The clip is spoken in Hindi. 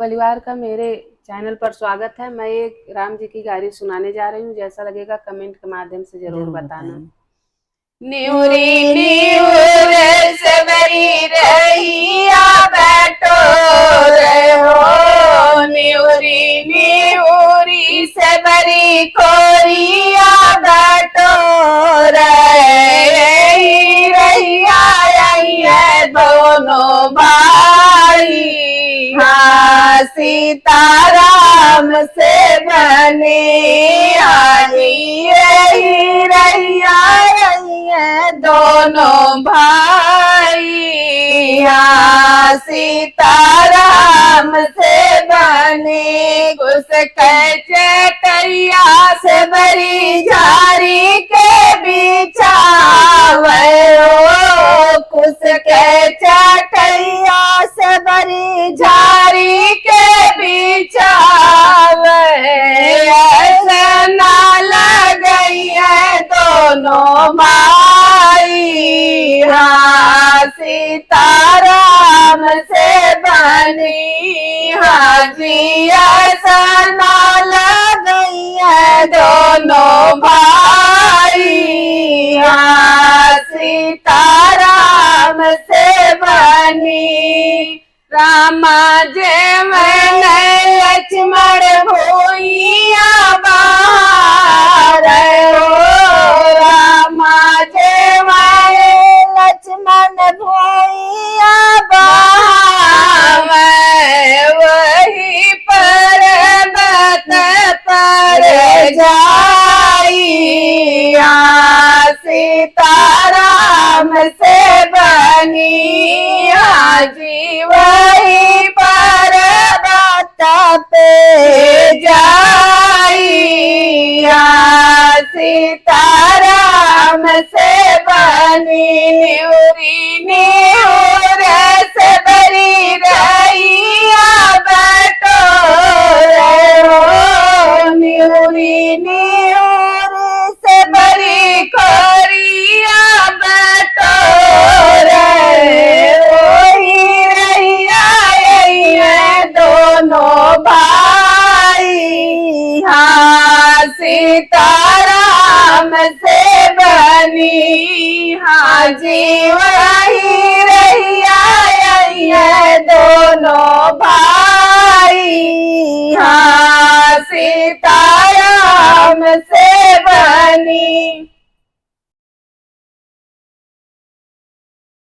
परिवार का मेरे चैनल पर स्वागत है। मैं एक राम जी की गारी सुनाने जा रही हूँ। जैसा लगेगा कमेंट के माध्यम से जरूर बताना। न्यूरी न्यूर सबरी रहिया बैठो रहो, न्यूरी न्यूरी सबरी खोरिया बैठो रहिया ये दोनों भाई, हाँ सीताराम से बने आई रैया दोनों भाई, हाँ सीताराम से बने। घुस चटैया से बरी झारी के बिछावे, कुछ के चटैया से बरी झारी के बिछावे, ऐसा ना लगई है दोनों भाई, हाँ सीताराम से बनी, हाँ जी ऐसा ना लगई है दोनों भाई, हाँ सीताराम से बनी। रामा जे मैंने लक्ष्मण भूइया बाहर, रामा जे मैंने लक्ष्मण भूइया बाहर, वही पर्वत पर जाई, सीताराम से बनी, जी वही पर्वत पे जाई, सीताराम से बनी। न्यूरी न्यूर से बरी रहिया बैठो रहो, न्यूरी न्यूर से बरी खोरिया बैठो दोनों भाई, हाँ सीताराम से बनी, हाँ जी वही रहिया दोनों भाई, हाँ सीताराम से बनी।